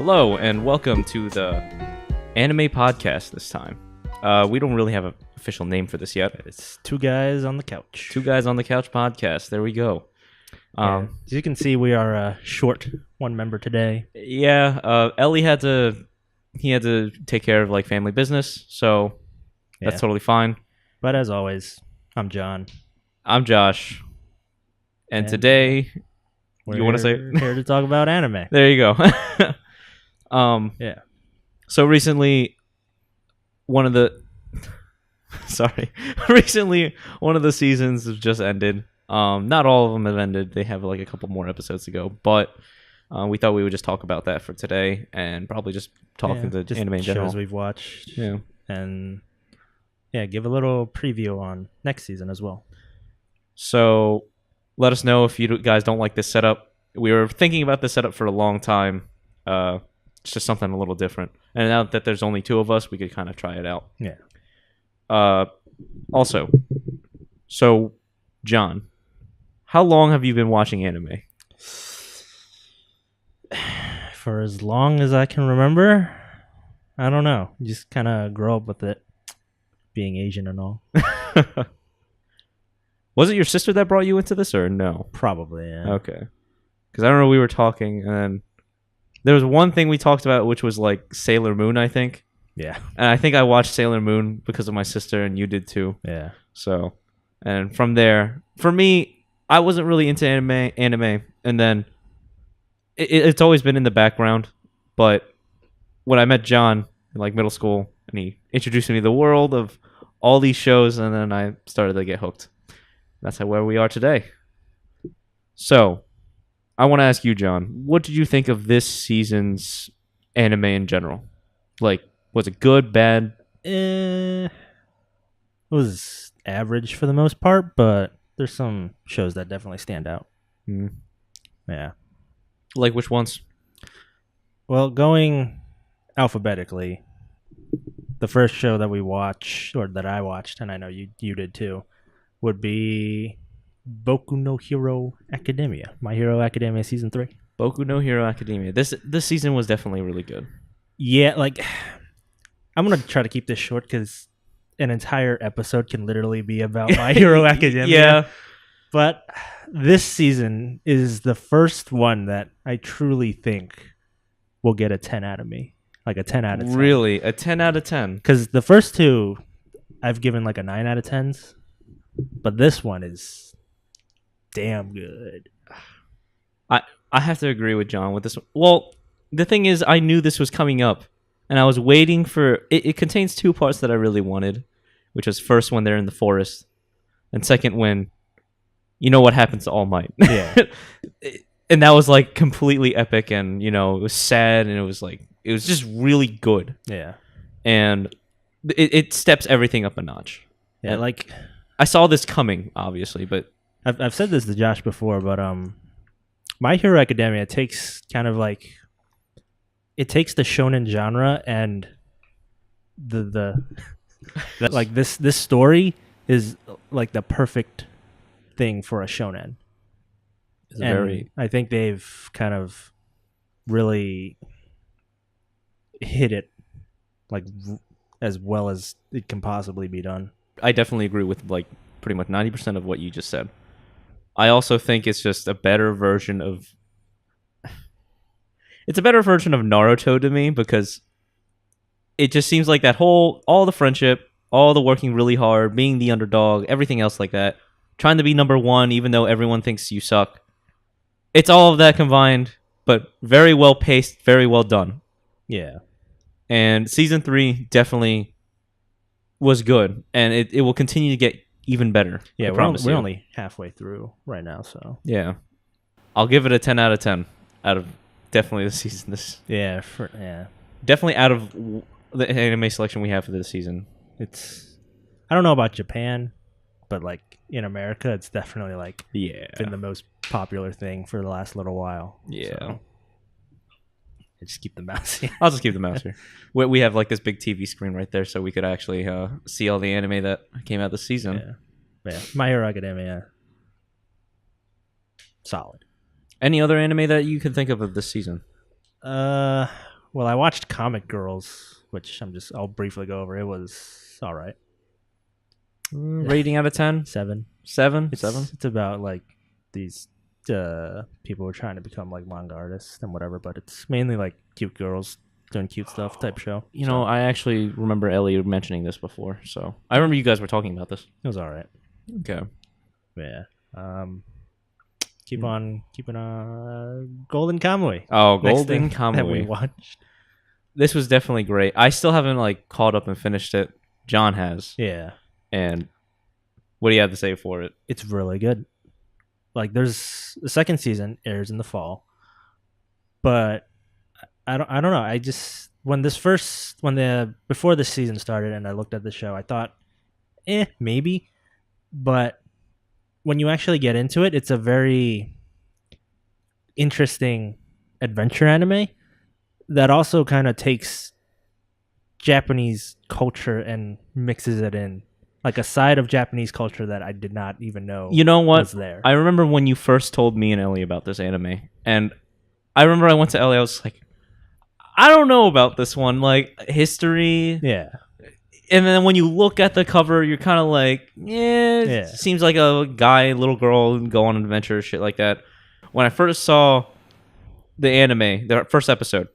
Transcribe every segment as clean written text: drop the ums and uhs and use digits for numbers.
Hello, and welcome to the anime podcast this time. We don't really have an official name for this yet. It's Two Guys on the Couch. Two Guys on the Couch podcast. There we go. As you can see, we are short one member today. Yeah, Ellie had to take care of like family business, so that's totally fine. But as always, I'm John. I'm Josh. And today, you want to say it? Here to talk about anime. There you go. Yeah. So recently, one of the seasons has just ended. Not all of them have ended. They have like a couple more episodes to go, but we thought we would just talk about that for today and probably just talk into just anime in general. Shows we've watched. Yeah. And give a little preview on next season as well. So let us know if you guys don't like this setup. We were thinking about this setup for a long time. It's just something a little different. And now that there's only two of us, we could kind of try it out. Yeah. Also, so John, how long have you been watching anime? For as long as I can remember, I don't know. You just kind of grow up with it, being Asian and all. Was it your sister that brought you into this, or no? Probably, yeah. Okay. Because I remember we were talking, and then there was one thing we talked about, which was like Sailor Moon, I think. Yeah. And I think I watched Sailor Moon because of my sister, and you did too. Yeah. So, and from there, for me, I wasn't really into anime, and then it's always been in the background. But when I met John in like middle school, and he introduced me to the world of all these shows, and then I started to get hooked. That's where we are today. So, I want to ask you, John, what did you think of this season's anime in general? Like, was it good, bad? It was average for the most part, but there's some shows that definitely stand out. Yeah. Like which ones? Well, going alphabetically, the first show that we watched, or that I watched, and I know you did too, would be Boku no Hero Academia. My Hero Academia Season 3. Boku no Hero Academia. This season was definitely really good. Yeah, like, I'm going to try to keep this short because an entire episode can literally be about My Hero Academia. Yeah. But this season is the first one that I truly think will get a 10 out of me. Like a 10 out of 10. Really? A 10 out of 10? Because the first two, I've given like a 9 out of 10s. But this one is damn good. I have to agree with John with this one. Well, the thing is, I knew this was coming up, and I was waiting for it. It contains two parts that I really wanted, which was first when they're in the forest, and second when you know what happens to All Might. Yeah. And that was like completely epic, and it was sad, and it was just really good. Yeah. And it steps everything up a notch. Yeah, and like I saw this coming, obviously, but I've said this to Josh before, but My Hero Academia takes kind of like it takes the shonen genre and the like this story is like the perfect thing for a shonen. I think they've kind of really hit it like as well as it can possibly be done. I definitely agree with like pretty much 90% of what you just said. I also think it's just a better version of Naruto to me, because it just seems like all the friendship, all the working really hard, being the underdog, everything else like that, trying to be number one even though everyone thinks you suck. It's all of that combined, but very well paced, very well done. Yeah. And season 3 definitely was good, and it will continue to get even better. Yeah, we're only halfway through right now, so yeah, I'll give it a 10 out of 10 out of definitely the season. Definitely out of the anime selection we have for this season. I don't know about Japan, but like in America, it's definitely like been the most popular thing for the last little while. Yeah. So. Just keep the mouse here. I'll just keep the mouse here. We have like this big TV screen right there, so we could actually see all the anime that came out this season. Yeah. My Hero Academia. Solid. Any other anime that you can think of this season? Well, I watched Comic Girls, which I'll briefly go over. It was all right. Rating out of 10? 7. 7? It's about like these people who are trying to become like manga artists and whatever, but it's mainly like cute girls doing cute stuff type show. You know, I actually remember Ellie mentioning this before, so I remember you guys were talking about this. It was all right. Okay. Yeah. Keeping on Golden Kamuy. Oh, Golden Kamuy that we watched. This was definitely great. I still haven't like caught up and finished it. John has. Yeah. And what do you have to say for it? It's really good. Like, there's the second season airs in the fall, but I don't know. I just before the season started and I looked at the show, I thought, maybe, but when you actually get into it, it's a very interesting adventure anime that also kind of takes Japanese culture and mixes it in, like a side of Japanese culture that I did not even know. You know what? Was there. I remember when you first told me and Ellie about this anime, and I remember I went to Ellie. I was like, I don't know about this one, like history. Yeah. And then when you look at the cover, you're kind of like, it seems like a guy, little girl, go on an adventure, shit like that. When I first saw the anime, the first episode,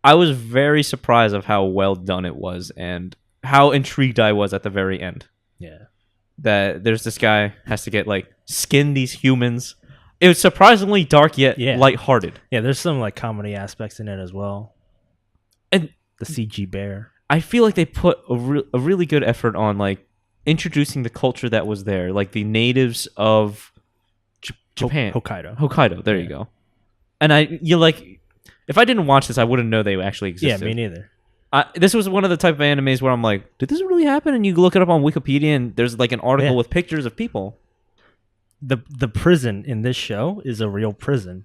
I was very surprised of how well done it was and how intrigued I was at the very end. Yeah. That there's this guy has to get like skin these humans. It was surprisingly dark yet lighthearted. Yeah, there's some like comedy aspects in it as well. And the CG bear. I feel like they put a really good effort on like introducing the culture that was there, like the natives of Japan, Hokkaido. There you go. And you're like, if I didn't watch this, I wouldn't know they actually existed. Yeah, me neither. This was one of the type of animes where I'm like, did this really happen? And you look it up on Wikipedia, and there's like an article with pictures of people. The prison in this show is a real prison,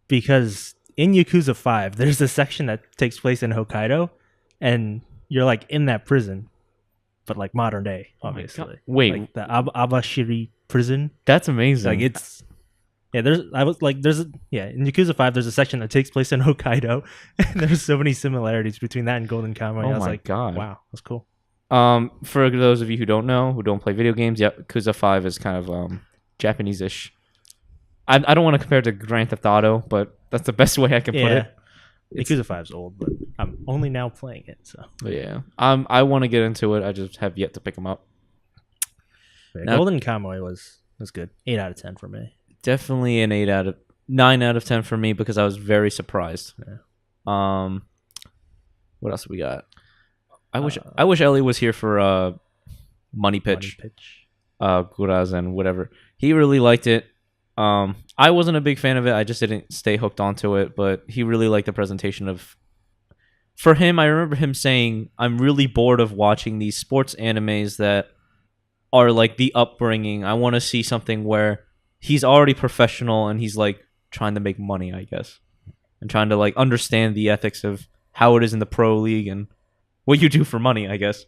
because in Yakuza 5, there's a section that takes place in Hokkaido, and you're like in that prison, but like modern day, obviously. Wait, like the Abashiri prison. That's amazing. Like it's in Yakuza 5 there's a section that takes place in Hokkaido, and there's so many similarities between that and Golden Kamuy. I was like, God, wow, that's cool. For those of you who don't know, who don't play video games, Yakuza 5 is kind of Japanese-ish. I don't want to compare it to Grand Theft Auto, but that's the best way I can put it. Yakuza 5's old, but I'm only now playing it, so. But yeah, I want to get into it. I just have yet to pick them up. Now, Golden Kamuy was good. 8 out of 10 for me. Definitely an 9 out of 10 for me, because I was very surprised. Yeah. What else we got? I wish Ellie was here for Money Pitch. Guraz and whatever. He really liked it. I wasn't a big fan of it. I just didn't stay hooked onto it, but he really liked the presentation of. For him, I remember him saying, "I'm really bored of watching these sports animes that are like the upbringing. I want to see something where he's already professional and he's like trying to make money, I guess, and trying to like understand the ethics of how it is in the pro league and what you do for money, I guess,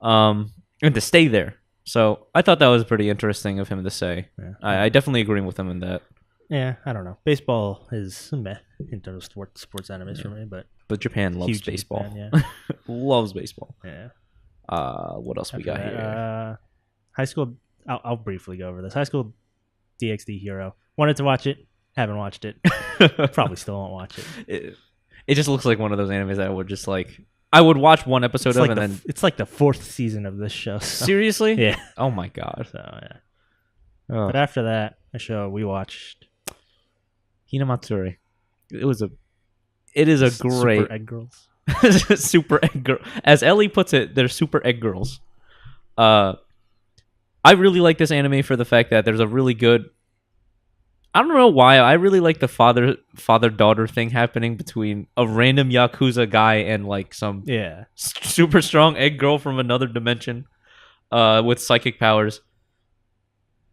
and to stay there." So I thought that was pretty interesting of him to say. Yeah. I definitely agree with him in that. Yeah, I don't know. Baseball is meh in terms of sports animes for me, but Japan loves baseball. Japan, loves baseball. Yeah. What else we got here? High School. I'll briefly go over this. High School DxD Hero. Wanted to watch it. Haven't watched it. Probably still won't watch it. It just looks like one of those animes that I would just like. I would watch one episode of, and then it's like the 4th season of this show. So. Seriously? Yeah. Oh my god. So yeah. Oh. But after that, a show we watched, Hinamatsuri. It is a great Super Egg Girls. Super Egg Girl. As Ellie puts it, they're Super Egg Girls. I really like this anime for the fact that there's a really good. I don't know why. I really like the father-daughter thing happening between a random Yakuza guy and like some super strong egg girl from another dimension with psychic powers.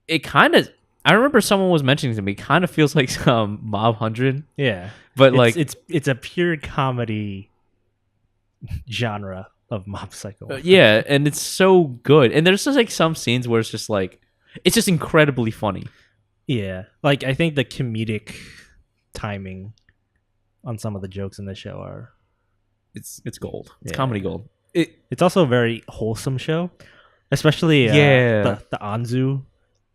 It kind of... I remember someone was mentioning to me, kind of feels like some Mob 100. Yeah. But it's a pure comedy genre of Mob Psycho. Yeah, and it's so good. And there's just like some scenes where it's just incredibly funny. Yeah, I think the comedic timing on some of the jokes in the show are it's gold. It's Yeah. comedy gold. It's also a very wholesome show, especially the Anzu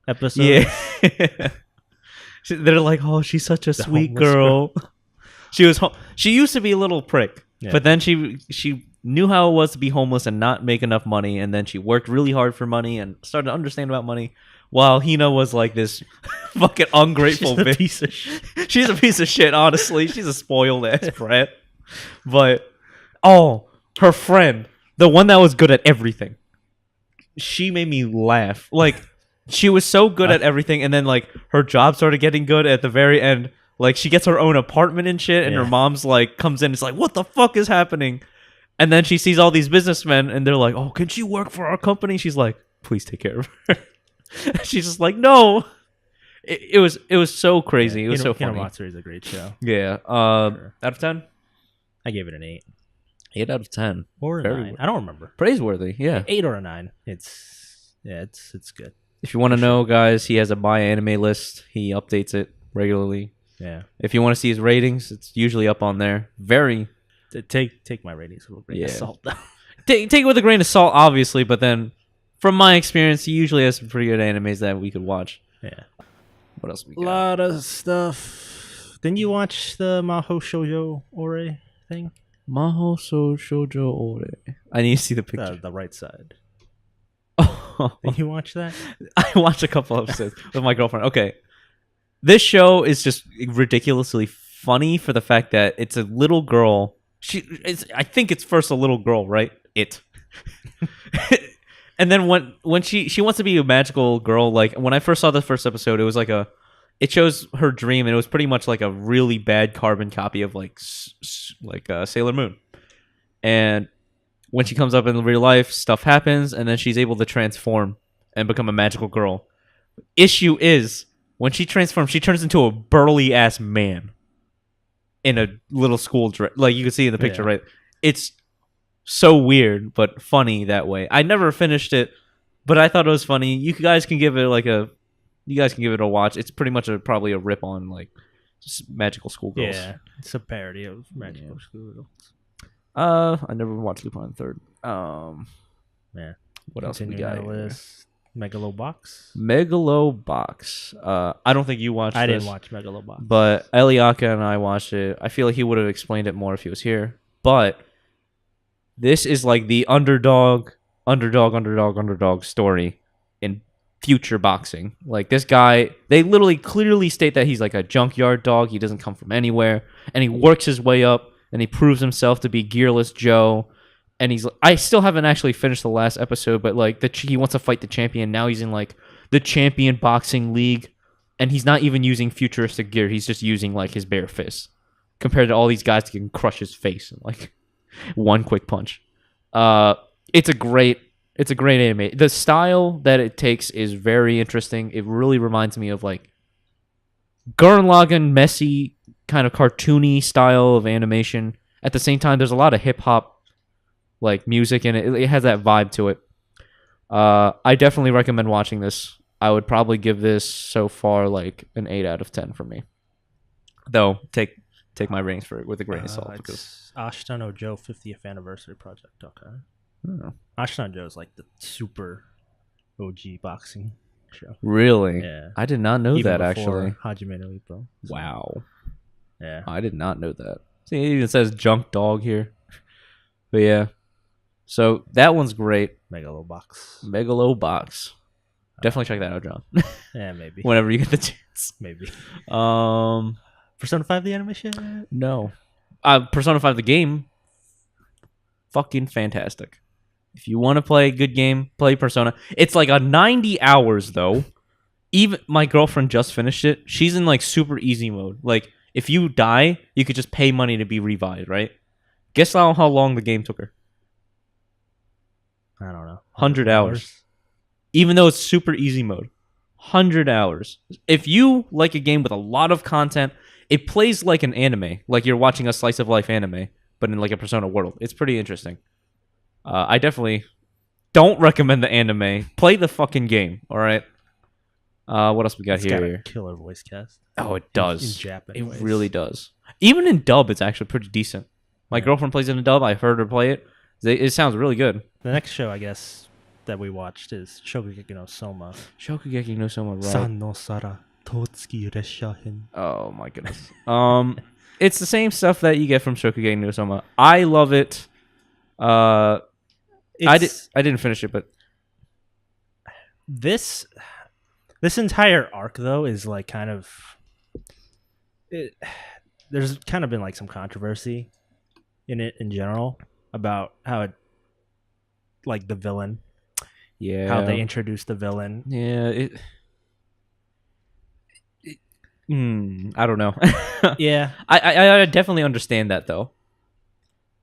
episode. Yeah. They're like, oh, she's such a sweet girl. She used to be a little prick, but then she knew how it was to be homeless and not make enough money, and then she worked really hard for money and started to understand about money. While Hina was like this fucking ungrateful bitch. Piece of shit. She's a piece of shit, honestly. She's a spoiled ass brat. But her friend, the one that was good at everything, she made me laugh. Like, she was so good at everything, and then like her job started getting good at the very end. Like, she gets her own apartment and shit, and her mom's like comes in and is like, what the fuck is happening? And then she sees all these businessmen, and they're like, oh, can she work for our company? She's like, please take care of her. She's just like, no. It was so crazy. It was so funny. Hinamatsuri is a great show. Yeah. Out of 10? I gave it an 8. 8 out of 10. Or a 9. I don't remember. Praiseworthy, yeah. 8 or a 9. It's good. If you want to know, guys, he has a buy anime list. He updates it regularly. Yeah. If you want to see his ratings, it's usually up on there. Very. Take my ratings with a grain of salt. Take it with a grain of salt, obviously, but then from my experience, he usually has some pretty good animes that we could watch. Yeah. What else we got? A lot of stuff. Didn't you watch the Maho Shoujo Ore thing? Maho Shoujo Ore. I need to see the picture. The right side. Oh. Did you watch that? I watched a couple episodes with my girlfriend. Okay. This show is just ridiculously funny for the fact that it's a little girl. I think it's first a little girl, right? And then when she wants to be a magical girl, like when I first saw the first episode, it was like it shows her dream, and it was pretty much like a really bad carbon copy of like Sailor Moon. And when she comes up in real life, stuff happens, and then she's able to transform and become a magical girl. Issue is, when she transforms, she turns into a burly ass man in a little school dress, like you can see in the picture, right? It's so weird, but funny that way. I never finished it, but I thought it was funny. You guys can give it a watch. It's pretty much probably a rip on like just magical schoolgirls. Yeah, it's a parody of magical schoolgirls. I never watched Lupin Third. Yeah. What else we got? Megalo Box. Megalo Box. I don't think you watched. I didn't watch Megalo Box, but Eliaka and I watched it. I feel like he would have explained it more if he was here. But this is like the underdog story in future boxing. Like, this guy, they literally clearly state that he's like a junkyard dog. He doesn't come from anywhere, and he works his way up, and he proves himself to be Gearless Joe. And I still haven't actually finished the last episode, but like he wants to fight the champion. Now he's in like the champion boxing league, and he's not even using futuristic gear. He's just using like his bare fist, compared to all these guys that can crush his face in like one quick punch. It's a great anime. The style that it takes is very interesting. It really reminds me of like Gurren Lagann, messy, kind of cartoony style of animation. At the same time, there's a lot of hip hop like music in it. It has that vibe to it. I definitely recommend watching this. I would probably give this so far like an 8 out of 10 for me. Though take my ratings for it with a grain of salt. It's Ashita no Joe 50th anniversary project. Okay. Oh. Ashita no Joe is like the super OG boxing show. Really? Yeah. I did not know Even that actually. Hajime no Ippo. So. Wow. Yeah. I did not know that. See, it even says junk dog here. But yeah. So that one's great. Megalo Box. Definitely check that out, John. Yeah, maybe. Whenever you get the chance. Maybe. Persona 5 the animation? No. Persona 5 the game. Fucking fantastic. If you want to play a good game, play Persona. It's like a 90 hours though. Even my girlfriend just finished it. She's in like super easy mode. Like if you die, you could just pay money to be revived, right? Guess how long the game took her? I don't know. 100 hours. Even though it's super easy mode. 100 hours. If you like a game with a lot of content, it plays like an anime. Like you're watching a slice of life anime, but in like a Persona world. It's pretty interesting. I definitely don't recommend the anime. Play the fucking game, alright? What else we got here? Got a killer voice cast. Oh, it does. In Japanese. It really does. Even in dub, it's actually pretty decent. My girlfriend plays it in dub. I've heard her play it. It sounds really good. The next show, I guess, that we watched is Shokugeki no Soma. Shokugeki no Soma, right? San no Sara Totsuki Resha Hin. Oh my goodness. It's the same stuff that you get from Shokugeki no Soma. I love it. I didn't finish it, but this entire arc though is like kind of there's kind of been like some controversy in it in general about how it, like the villain, how they introduced the villain. I don't know. Yeah, I definitely understand that though.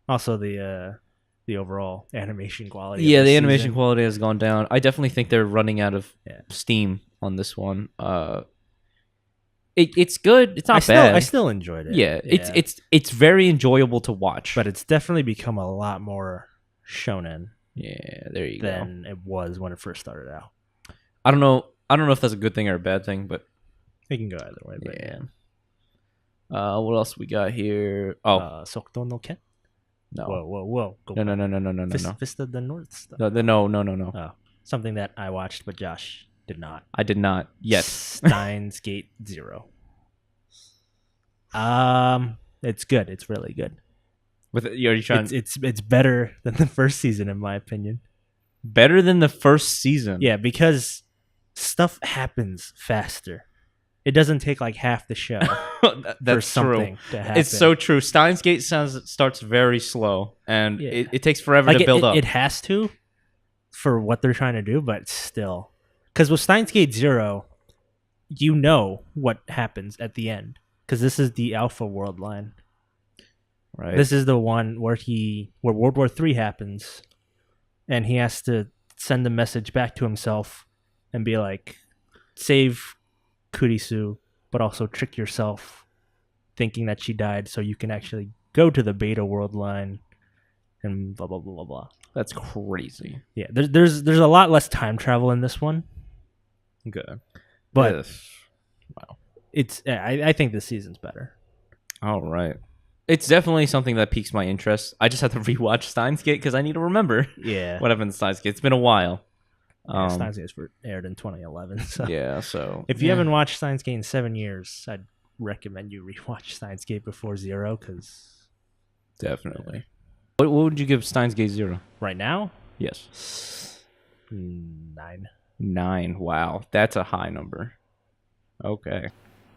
Also the overall animation quality. Yeah, the animation quality has gone down. I definitely think they're running out of steam on this one. It's good. It's not bad. I still enjoyed it. Yeah, it's very enjoyable to watch. But it's definitely become a lot more shonen. Yeah, there you go. Than it was when it first started out. I don't know if that's a good thing or a bad thing, but it can go either way. But yeah. What else we got here? Oh, Sokto no Ken. No. Whoa. No. Fist of the North stuff. No. Oh, something that I watched, but Josh did not. I did not yet. Steins Gate 0. It's good. It's really good. Are you trying? It's better than the first season, in my opinion. Better than the first season. Yeah, because stuff happens faster. It doesn't take like half the show for something to happen. It's so true. Steins Gate starts very slow, and it takes forever to build up. It has to for what they're trying to do, but still. Because with Steins Gate 0, you know what happens at the end. Because this is the Alpha World line. Right. This is the one where World War III happens, and he has to send a message back to himself and be like, save Kurisu, but also trick yourself thinking that she died so you can actually go to the Beta World line and blah, blah, blah, blah, blah. That's crazy. Yeah, there's a lot less time travel in this one. Good. But wow. I think this season's better. All right. It's definitely something that piques my interest. I just have to rewatch Steins Gate because I need to remember what happened in Steins Gate. It's been a while. Steins Gate aired in 2011. So. Yeah, so... If you haven't watched Steins Gate in 7 years, I'd recommend you rewatch Steins Gate before 0, because... Definitely. What would you give Steins Gate 0? Right now? Yes. 9. 9. Wow. That's a high number. Okay.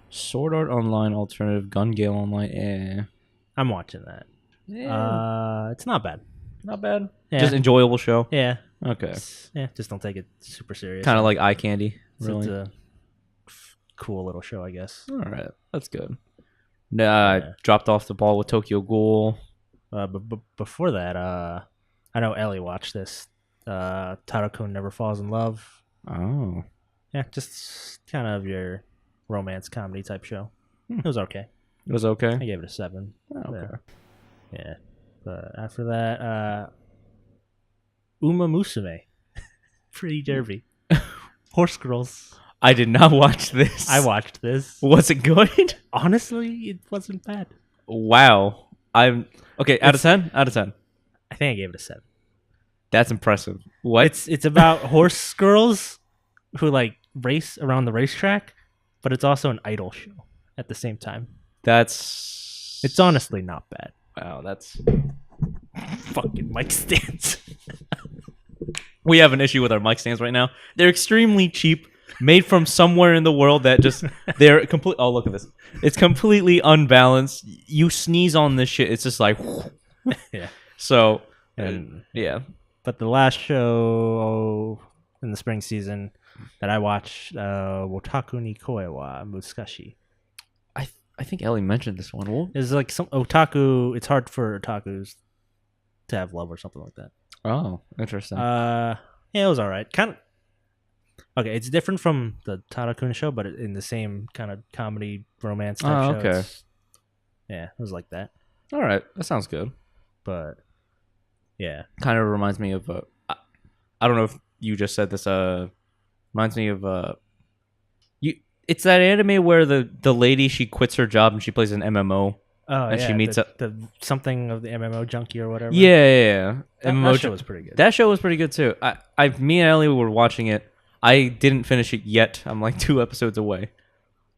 Sword Art Online Alternative, Gale Online, I'm watching that. Yeah. It's not bad. Not bad. Yeah. Just enjoyable show. Yeah. Okay. Just don't take it super serious. Kind of like eye candy. Really. It's a cool little show, I guess. All right. That's good. I dropped off the ball with Tokyo Ghoul. But before that, I know Ellie watched this. Hataraku Never Falls in Love. Oh. Yeah, just kind of your romance comedy type show. It was okay. It was okay? I gave it a 7. Oh, okay. Yeah. But after that, Umamusume. Pretty Derby. Horse Girls. I did not watch this. I watched this. Was it good? Honestly, it wasn't bad. Wow. Okay, out of 10? Out of 10. I think I gave it a 7. That's impressive. What? It's about horse girls who like race around the racetrack, but it's also an idol show at the same time. It's honestly not bad. Wow, that's fucking mic stands. We have an issue with our mic stands right now. They're extremely cheap, made from somewhere in the world that just they're complete. Oh, look at this! It's completely unbalanced. You sneeze on this shit, it's just like yeah. So yeah. But the last show in the spring season that I watched, Wotaku ni Koe wa Muzukashii. I think Ellie mentioned this one. It's like some otaku. It's hard for otakus to have love or something like that. Oh, interesting. Yeah, it was all right. Kind of. Okay, it's different from the Tada show, but in the same kind of comedy romance type show. Okay. Yeah, it was like that. All right, that sounds good. But yeah, kind of reminds me of. I don't know if you just said this. Reminds me of. It's that anime where the lady, she quits her job and she plays an MMO Oh, and yeah, she meets up the something of the MMO junkie or whatever. Yeah. That show was pretty good. That show was pretty good too. Me and Ellie were watching it. I didn't finish it yet. I'm like 2 episodes away.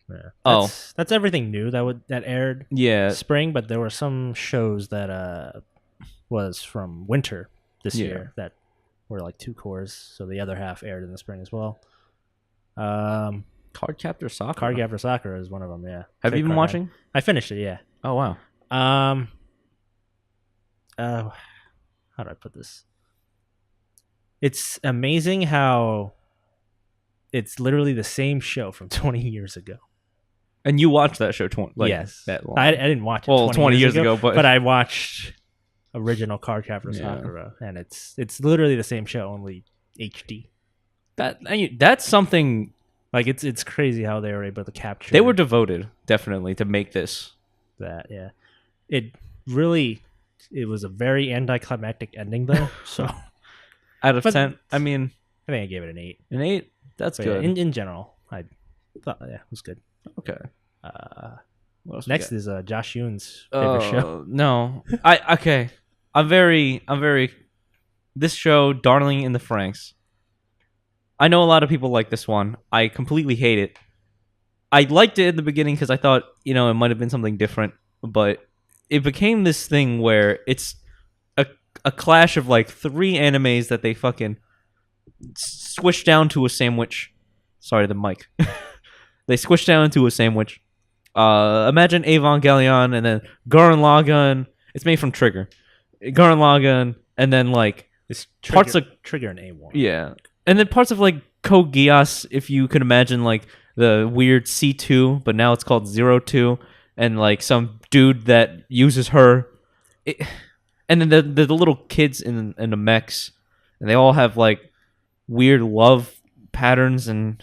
Yeah. That's everything new that aired. Yeah, spring, but there were some shows that was from winter this year that were like 2 cores. So the other half aired in the spring as well. Cardcaptor Sakura. Cardcaptor Sakura is one of them. Yeah. Have you been watching? I finished it. Yeah. Oh wow. How do I put this? It's amazing how it's literally the same show from 20 years ago. And you watched that show yes. that long? I didn't watch it 20 years ago, but I watched original Cardcaptor Sakura, and it's literally the same show, only HD. That's something. Like it's crazy how they were able to capture. They were devoted, definitely, to make this. That it was a very anticlimactic ending though. So out of 10, I mean, I think I gave it an 8. An 8? That's good. In general, I thought it was good. Okay. Next is Josh Yoon's favorite show. No, I'm very. This show, Darling in the Frankxx. I know a lot of people like this one. I completely hate it. I liked it in the beginning because I thought, it might have been something different, but it became this thing where it's a clash of like 3 animes that they fucking squish down to a sandwich. Sorry, the mic. They squish down into a sandwich. Imagine Evangelion and then Gurren Lagann. It's made from Trigger. Gurren Lagann and then like it's parts of Trigger and A1. Yeah. And then parts of like Code Geass, if you could imagine like the weird C2, but now it's called 02, and like some dude that uses her. And then the little kids in the mechs, and they all have like weird love patterns, and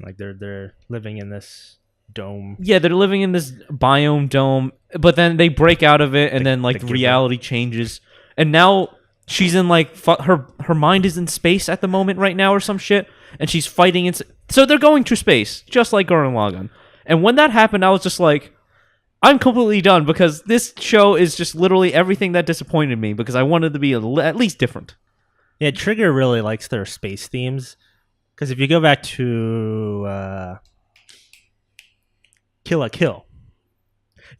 like they're living in this dome. Yeah, they're living in this biome dome, but then they break out of it, and then like reality changes, and now she's in like her mind is in space at the moment right now or some shit, and she's fighting so they're going to space just like Gurren Lagann. And when that happened, I was just like, I'm completely done, because this show is just literally everything that disappointed me, because I wanted to be at least different. Yeah, Trigger really likes their space themes, because if you go back to Kill la Kill,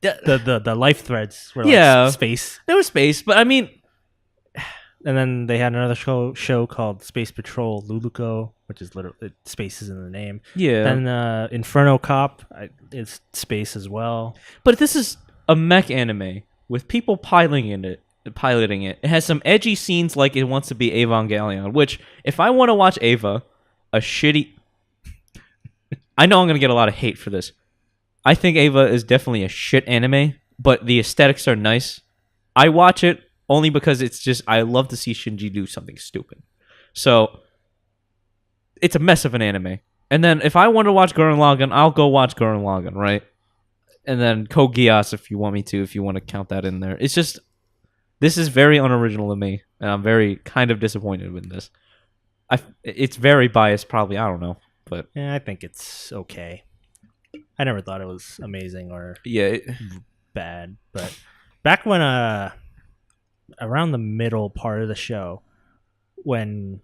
the life threads were like space. There was space, but I mean. And then they had another show called Space Patrol Luluco, which is literally space is in the name. Yeah. Then Inferno Cop is space as well. But this is a mech anime with people piloting it. It has some edgy scenes like it wants to be Evangelion, which if I want to watch Eva, a shitty... I know I'm going to get a lot of hate for this. I think Eva is definitely a shit anime, but the aesthetics are nice. I watch it only because it's just, I love to see Shinji do something stupid. So, it's a mess of an anime. And then, if I want to watch Gurren Lagann, I'll go watch Gurren Lagann, right? And then Code Geass, if you want me to, if you want to count that in there. It's just, this is very unoriginal to me, and I'm very kind of disappointed with this. It's very biased, probably, I don't know. But yeah, I think it's okay. I never thought it was amazing or bad. But back when... around the middle part of the show, when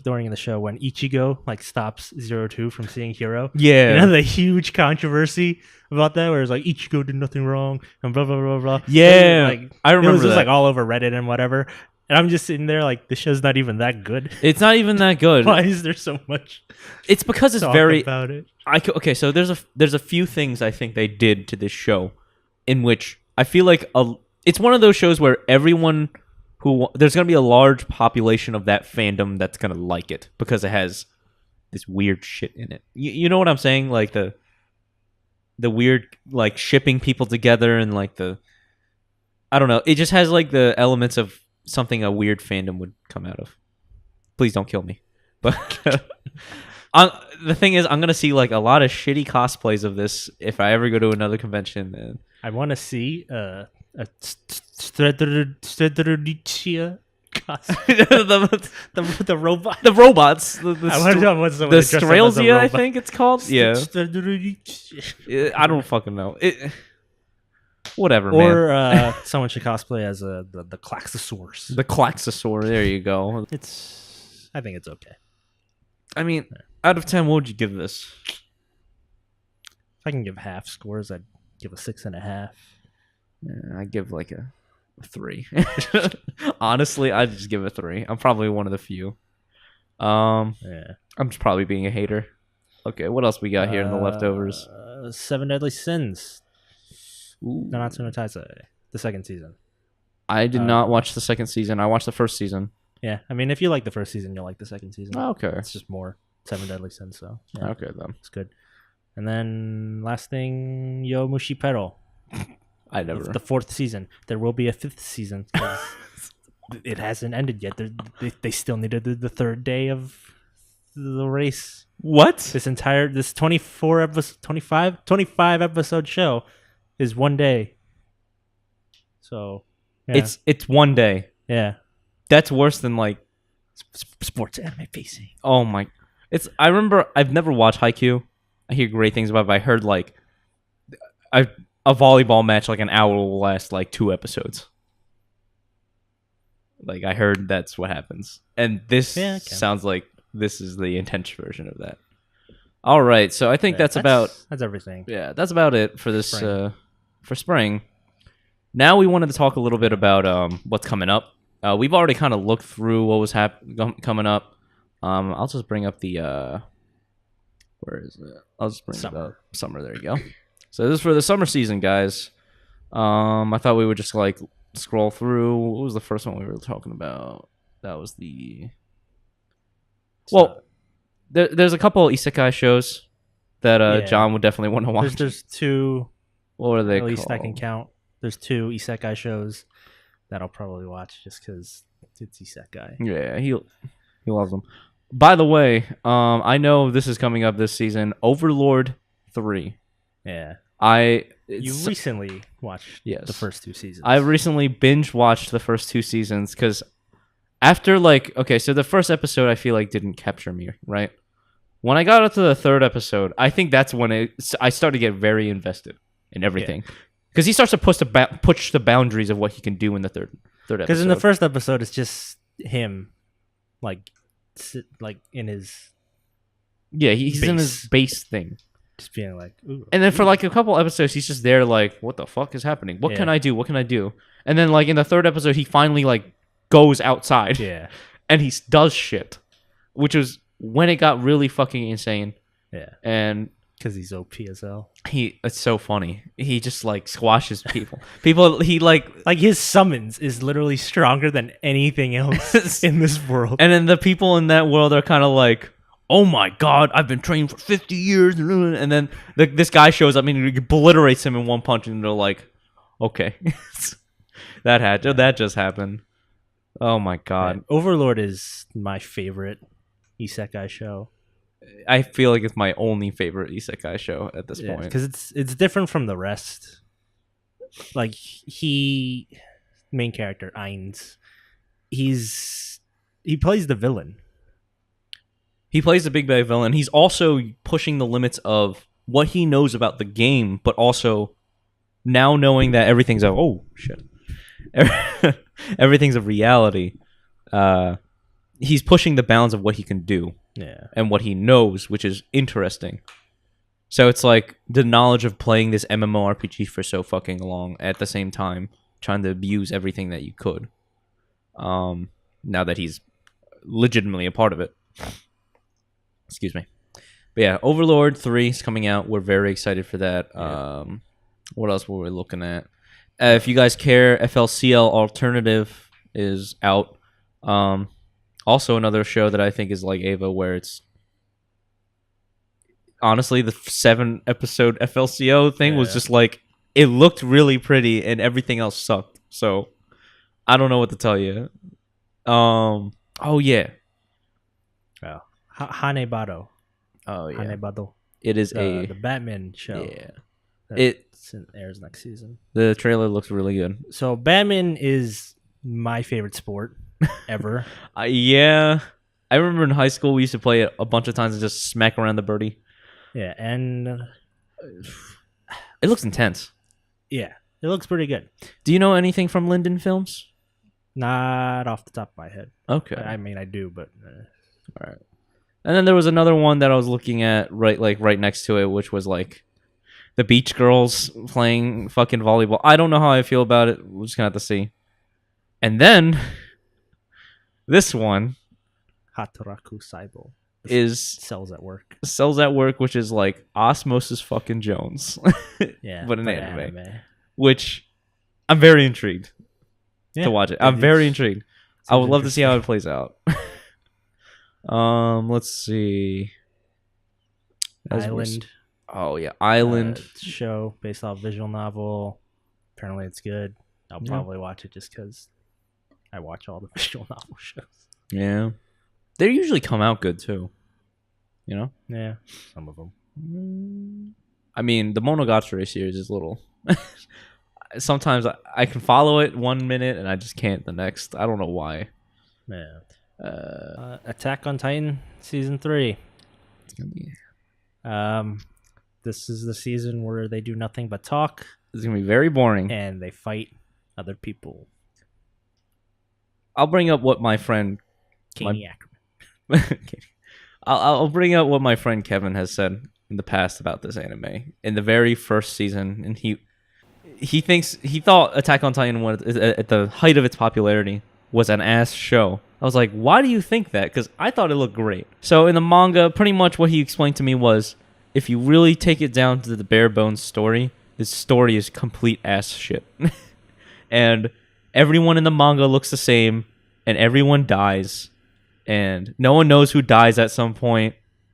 during the show when Ichigo stops 02 from seeing Hiro, the huge controversy about that, where it's like Ichigo did nothing wrong and blah blah blah blah. I remember it was just all over Reddit and whatever, and I'm just sitting there the show's not even that good. It's not even that good. Why is there so much? It's because it's very about it. Okay, so there's a few things I think they did to this show, in which I feel like it's one of those shows where everyone there's going to be a large population of that fandom that's going to like it because it has this weird shit in it. You know what I'm saying? Like the weird shipping people together and I don't know. It just has the elements of something a weird fandom would come out of. Please don't kill me. But the thing is, I'm going to see a lot of shitty cosplays of this if I ever go to another convention. And I want to see a Stredericia the robot. The robots. The Strelzia, I think it's called. Yeah. I don't fucking know. Whatever, or man. someone should cosplay as the Klaxosaurus. The Klaxosaur. There you go. I think it's okay. I mean, out of 10, what would you give this? If I can give half scores, I'd give a 6.5. Yeah, I give like a 3. Honestly, I'd just give it a 3. I'm probably one of the few. I'm just probably being a hater. Okay, what else we got here in the leftovers? 7 Deadly Sins. Ooh. Nanatsu no Taizai, the second season. I did not watch the second season. I watched the first season. Yeah, I mean, if you like the first season, you'll like the second season. Oh, okay. It's just more 7 Deadly Sins, so yeah, okay then. it's good. And then last thing, Yowamushii Pedal. I never. The 4th season. There will be a 5th season. It hasn't ended yet. They still needed the 3rd day of the race. What? This 25 episode show is 1 day. So yeah. It's 1 day. Yeah. That's worse than like sports anime pacing. Oh my! I remember I've never watched Haikyuu. I hear great things about it, but I heard like a volleyball match like an hour will last like 2 episodes. Like I heard that's what happens, and this sounds like this is the intense version of that. All right, so I think that's everything. Yeah, that's about it for this for spring. Now we wanted to talk a little bit about what's coming up. We've already kind of looked through what was coming up. I'll just bring up the where is it? I'll just bring it up. Summer. There you go. So this is for the summer season, guys. I thought we would just like scroll through. What was the first one we were talking about? That was there's a couple of isekai shows that John would definitely want to watch. There's 2. What are they At least called? I can count. There's 2 isekai shows that I'll probably watch just because it's isekai. Yeah, he loves them. By the way, I know this is coming up this season. Overlord 3. Yeah. You recently watched the first 2 seasons. I recently binge watched the first 2 seasons because after so the first episode I feel like didn't capture me, right? When I got up to the 3rd episode, I think that's when I started to get very invested in everything. Because he starts to push the boundaries of what he can do in the third episode. Because in the first episode, it's just him, in his he's in his base thing, just being like, ooh. And then for like a couple episodes, he's just there like, what the fuck is happening? What can I do? What can I do? And then like in the 3rd episode, he finally like goes outside, and he does shit, which was when it got really fucking insane. Yeah, and because he's OP as hell. It's so funny. He just like squashes people. He like his summons is literally stronger than anything else in this world. And then the people in that world are kind of like, oh my god, I've been training for 50 years. And then this guy shows up and he obliterates him in one punch, and they're like, okay, that just happened. Oh my god. Man, Overlord is my favorite isekai show. I feel like it's my only favorite isekai show at this point because it's different from the rest. Like main character Ainz, he plays the villain. He plays the big bad villain. He's also pushing the limits of what he knows about the game, but also now knowing that everything's everything's a reality. He's pushing the bounds of what he can do. Yeah. And what he knows, which is interesting. So it's like the knowledge of playing this MMORPG for so fucking long at the same time, trying to abuse everything that you could. Now that he's legitimately a part of it. Excuse me. But yeah, Overlord 3 is coming out. We're very excited for that. Yeah. What else were we looking at? If you guys care, FLCL Alternative is out. Also, another show that I think is like Ava, where it's honestly the 7-episode FLCO thing was just like, it looked really pretty and everything else sucked. So I don't know what to tell you. Oh yeah. Oh, Hanebado. Oh yeah. Hanebado. It is the Batman show. Yeah. It airs next season. The trailer looks really good. So Batman is my favorite sport ever. Yeah. I remember in high school we used to play it a bunch of times and just smack around the birdie. Yeah, and it looks intense. Yeah. It looks pretty good. Do you know anything from Linden Films? Not off the top of my head. Okay. I mean, I do, but all right. And then there was another one that I was looking at right next to it, which was like the beach girls playing fucking volleyball. I don't know how I feel about it. We're just gonna have to see. And then this one Hataraku Saibou sells at work, which is like Osmosis fucking Jones. Yeah, but an anime. Which I'm very intrigued to watch it. I'm very intrigued. I would love to see how it plays out. Let's see. Island. Oh yeah, Island show based off visual novel. Apparently it's good. I'll probably watch it just because I watch all the visual novel shows. Yeah, they usually come out good too. You know? Yeah, some of them. I mean, the Monogatari series is little. Sometimes I can follow it 1 minute and I just can't the next. I don't know why. Yeah. Attack on Titan season 3. It's gonna be. This is the season where they do nothing but talk. It's gonna be very boring, and they fight other people. I'll bring up what my friend Kanye Ackerman. I'll bring up what my friend Kevin has said in the past about this anime. In the very first season, and he thought Attack on Titan was, at the height of its popularity, was an ass show. I was like, why do you think that? Because I thought it looked great. So in the manga, pretty much what he explained to me was, if you really take it down to the bare bones story, this story is complete ass shit. And everyone in the manga looks the same, and everyone dies, and no one knows who dies at some point,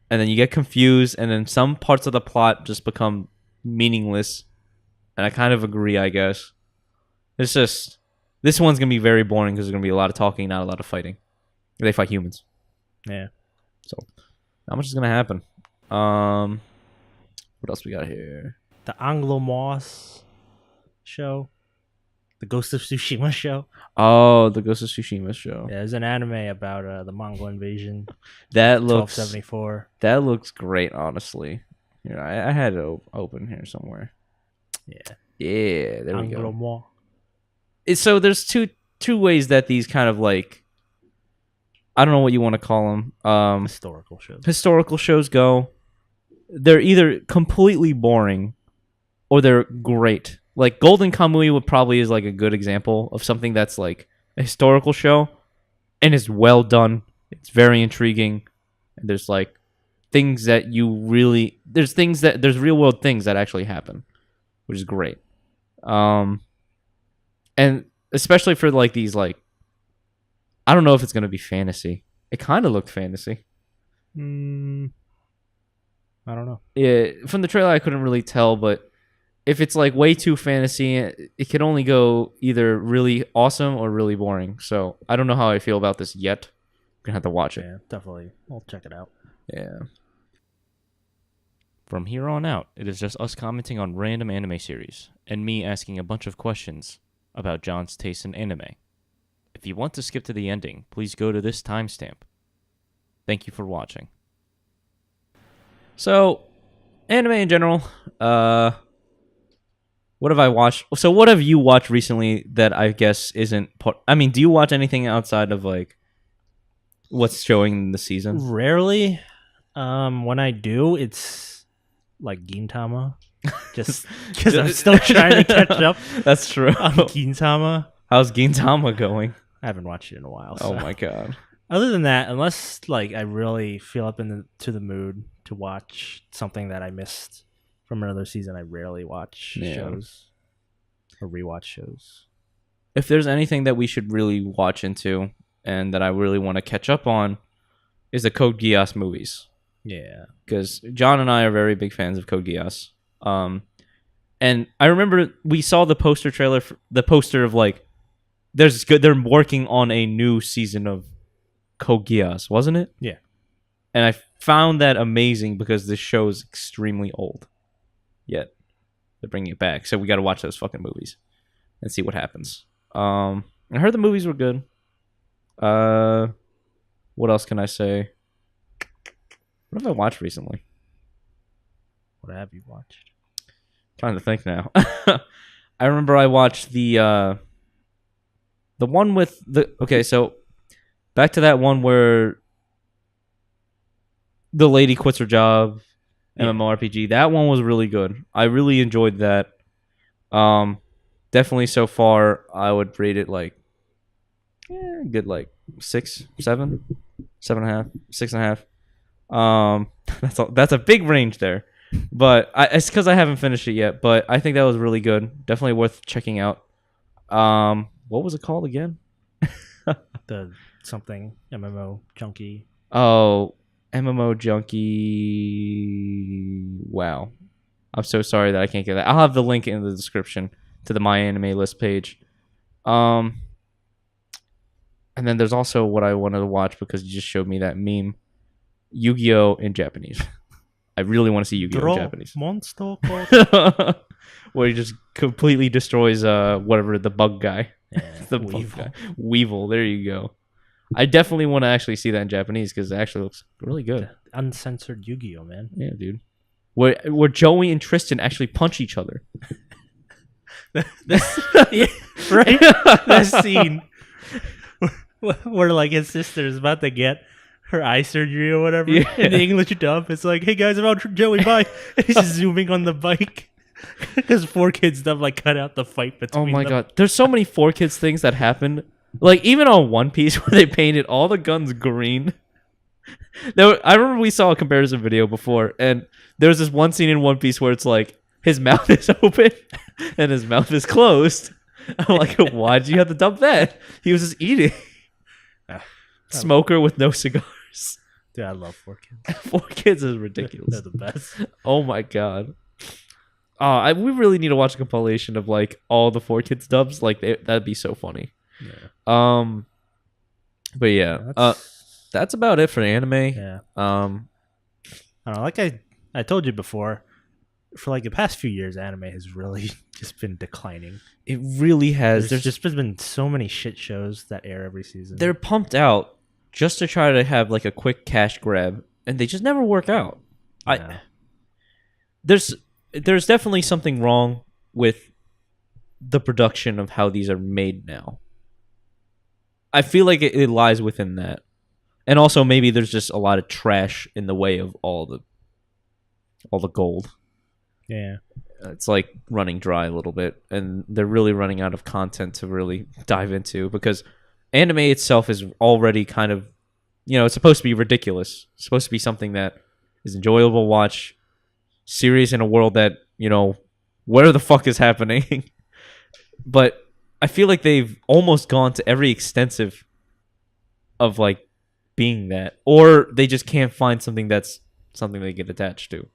and then you get confused, and then some parts of the plot just become meaningless. And I kind of agree, I guess. It's just, this one's going to be very boring because there's going to be a lot of talking, not a lot of fighting. They fight humans. Yeah. So, not much is going to happen. What else we got here? The Angolmois show. The Ghost of Tsushima show. Oh, the Ghost of Tsushima show. Yeah, there's an anime about the Mongol invasion. That looks 1274. That looks great, honestly. Here, I had it open here somewhere. Yeah. Yeah, there we go. Angolmois. So there's two ways that these kind of like, I don't know what you want to call them. Historical shows go. They're either completely boring or they're great. Like Golden Kamuy would probably is like a good example of something that's like a historical show and is well done. It's very intriguing. And there's like things that there's real world things that actually happen, which is great. And especially for like these like, I don't know if it's going to be fantasy. It kind of looked fantasy. I don't know. Yeah, from the trailer I couldn't really tell, but if it's like way too fantasy, it can only go either really awesome or really boring. So I don't know how I feel about this yet. I'm gonna have to watch it. Yeah, definitely. I'll check it out. Yeah. From here on out, it is just us commenting on random anime series and me asking a bunch of questions about John's taste in anime. If you want to skip to the ending, please go to this timestamp. Thank you for watching. So, anime in general, what have I watched? So what have you watched recently that I guess isn't part... I mean, do you watch anything outside of like what's showing in the season? Rarely. When I do, it's like Gintama. Just because I'm still trying to catch up. That's true. On Gintama. How's Gintama going? I haven't watched it in a while. So. Oh my god. Other than that, unless like I really feel up to the mood to watch something that I missed from another season, I rarely watch shows or rewatch shows. If there's anything that we should really watch into and that I really want to catch up on, is the Code Geass movies. Yeah, because John and I are very big fans of Code Geass. And I remember we saw the poster trailer, the poster of like, they're working on a new season of Code Geass, wasn't it? Yeah. And I found that amazing because this show is extremely old. Yet they're bringing it back, so we got to watch those fucking movies and see what happens. I heard the movies were good. What else can I say? What have I watched recently? What have you watched? Trying to think now. I remember I watched the one with the so back to that one where the lady quits her job, MMORPG. That one was really good. I really enjoyed that. Definitely so far, I would rate it like good, like 6, 7, 7.5, 6.5. That's a big range there, but it's because I haven't finished it yet. But I think that was really good. Definitely worth checking out. What was it called again? The something MMO Junkie. Oh, MMO Junkie. Wow. I'm so sorry that I can't get that. I'll have the link in the description to the My Anime List page. And then there's also what I wanted to watch because you just showed me that meme. Yu-Gi-Oh! In Japanese. I really want to see Yu-Gi-Oh! In Japanese. Monster. Where he just completely destroys whatever the bug guy. Yeah, the bug guy. Weevil. There you go. I definitely want to actually see that in Japanese because it actually looks really good. Uncensored Yu-Gi-Oh, man. Yeah, dude. Where Joey and Tristan actually punch each other. Yeah, right? That scene where like his sister is about to get her eye surgery or whatever. Yeah. In the English dub, it's like, hey guys, I'm out, Joey, bye. And he's just zooming on the bike. Because 4Kids dub like cut out the fight between them. Oh my god. There's so many 4Kids things that happen. Like even on One Piece where they painted all the guns green. I remember we saw a comparison video before, and there was this one scene in One Piece where it's like his mouth is open and his mouth is closed. I'm like, why'd you have to dump that? He was just eating. Smoker with no cigars. Dude, I love 4Kids. 4Kids is ridiculous. They're the best. Oh my god. We really need to watch a compilation of like all the 4Kids dubs. Like that'd be so funny. Yeah. But yeah, that's about it for anime. Yeah. I don't know. Like I told you before, for like the past few years, anime has really just been declining. It really has. There's just been so many shit shows that air every season. They're pumped out just to try to have like a quick cash grab, and they just never work out. Yeah. There's definitely something wrong with the production of how these are made now. I feel like it lies within that. And also maybe there's just a lot of trash in the way of all the gold. Yeah. It's like running dry a little bit, and they're really running out of content to really dive into because anime itself is already kind of, it's supposed to be ridiculous. It's supposed to be something that is enjoyable to watch, serious in a world that, where the fuck is happening? But I feel like they've almost gone to every extensive of like being that, or they just can't find something that's something they get attached to.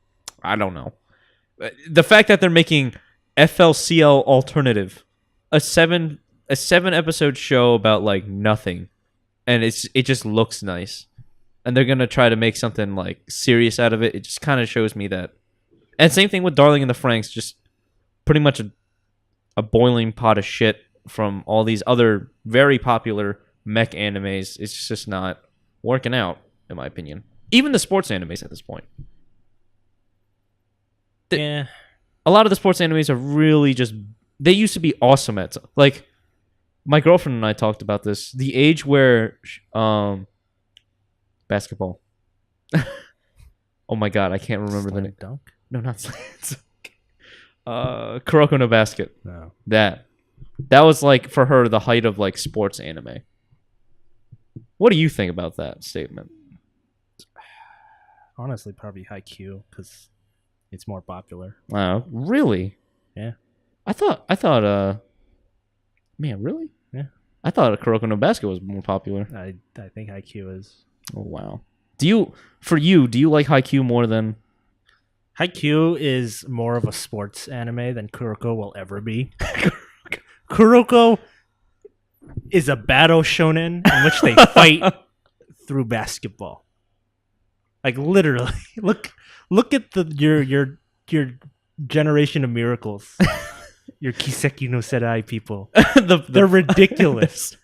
I don't know. The fact that they're making FLCL Alternative, a seven episode show about like nothing, and it just looks nice, and they're gonna try to make something like serious out of it. It just kind of shows me that. And same thing with Darling in the Franxx, just pretty much a boiling pot of shit from all these other very popular mech animes. It's just not working out, in my opinion. Even the sports animes at this point. Yeah. A lot of the sports animes are really just... They used to be awesome at... Like, my girlfriend and I talked about this. The age where... Basketball. Oh my god, I can't remember the name. Dunk? No, not Slam Dunk. Kuroko no Basket. No. That was like, for her, the height of like sports anime. What do you think about that statement? Honestly, probably Haikyuu, because it's more popular. Wow, really? Yeah. I thought, man, really? Yeah. I thought Kuroko no Basket was more popular. I think Haikyuu is. Oh, wow. Do you like Haikyuu more than... Haikyuu is more of a sports anime than Kuroko will ever be. Kuroko is a battle shonen in which they fight through basketball. Like literally, look at your generation of miracles. Your Kiseki no Serai people. They're ridiculous.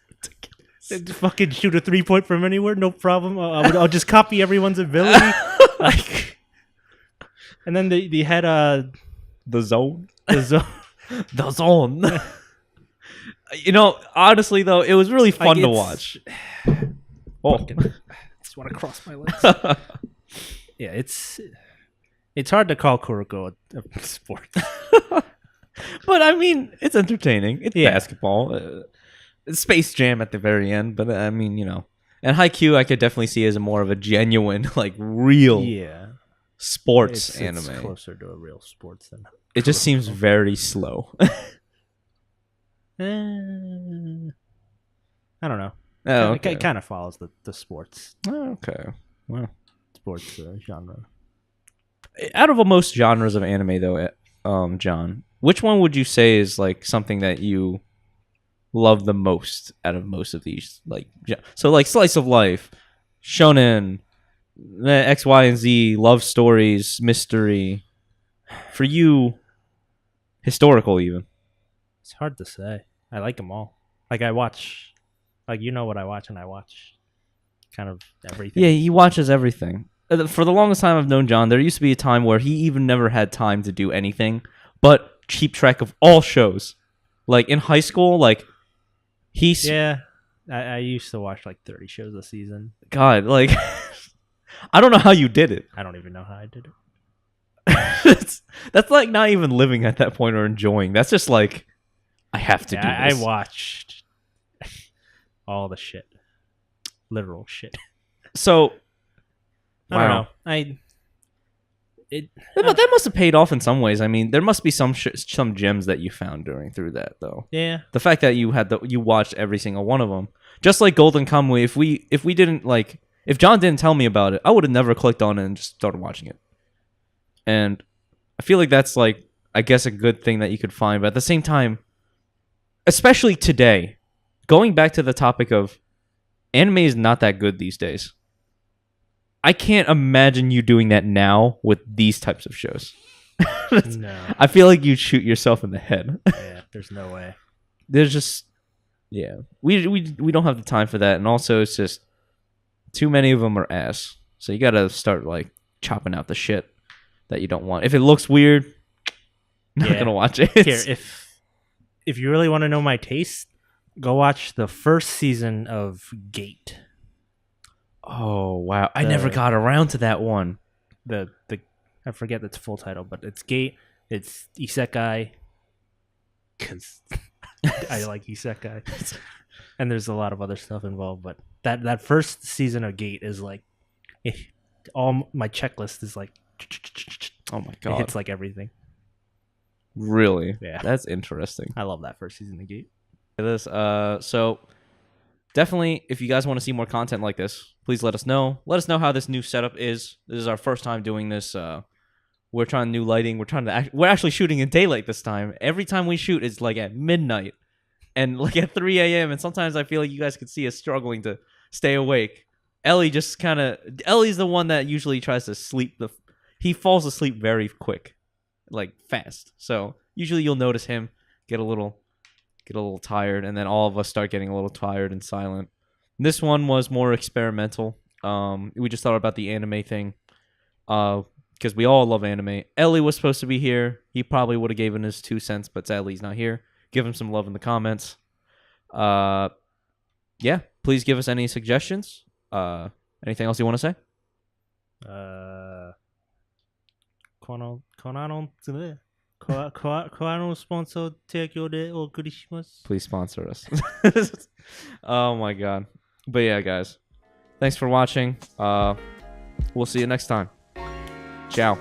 They fucking shoot a 3-point from anywhere, no problem. I'll just copy everyone's ability. Like, and then they had the zone. The Zone. Honestly though, it was really fun to watch. Just want to cross my legs. Yeah, it's hard to call Kuroko a sport. But I mean, it's entertaining. It's basketball. It's Space Jam at the very end, but I mean, and Haikyuu I could definitely see as a more of a genuine, like real sports anime. It's closer to a real sports than it just seems very slow. I don't know. It kind of follows the sports. Oh, okay. Well, sports genre. Out of most genres of anime, though, John, which one would you say is like something that you love the most out of most of these? Like, so like slice of life, shonen, X, Y, and Z, love stories, mystery. For you, historical even. It's hard to say. I like them all. Like I watch, like what I watch, and I watch kind of everything. Yeah, he watches everything. For the longest time I've known John, there used to be a time where he even never had time to do anything but keep track of all shows. Like in high school, like I used to watch like 30 shows a season. God, like I don't know how you did it. I don't even know how I did it. That's like not even living at that point or enjoying. That's just like I have to do this. I watched all the shit. Literal shit. So I don't know. That must have paid off in some ways. I mean, there must be some gems that you found through that, though. Yeah. The fact that you watched every single one of them, just like Golden Kamuy. If we didn't if John didn't tell me about it, I would have never clicked on it and just started watching it. And I feel like that's like, I guess, a good thing that you could find. But at the same time, especially today, going back to the topic of anime is not that good these days. I can't imagine you doing that now with these types of shows. No. I feel like you'd shoot yourself in the head. Yeah, there's no way. There's just, we don't have the time for that. And also, it's just too many of them are ass. So you got to start like chopping out the shit that you don't want. If it looks weird, not going to watch it. Here, if you really want to know my taste, go watch the first season of Gate. Oh, wow. I never got around to that one. The I forget its full title, but it's Gate. It's isekai. Because I like isekai. And there's a lot of other stuff involved. But that first season of Gate is like... all my checklist is like... Oh my God. It hits like everything. Really? Yeah. That's interesting. I love that first season of Gate. So... definitely, if you guys want to see more content like this, please let us know. Let us know how this new setup is. This is our first time doing this. We're trying new lighting. We're actually shooting in daylight this time. Every time we shoot, it's like at midnight and like at 3 a.m. And sometimes I feel like you guys could see us struggling to stay awake. Ellie's the one that usually tries to sleep. He falls asleep very quick, like fast. So usually you'll notice him get a little tired, and then all of us start getting a little tired and silent. This one was more experimental. We just thought about the anime thing because we all love anime. Ellie was supposed to be here. He probably would have given his 2 cents, but sadly he's not here. Give him some love in the comments. Please give us any suggestions. Anything else you want to say? Please sponsor us. Oh my God. But yeah, guys. Thanks for watching. We'll see you next time. Ciao.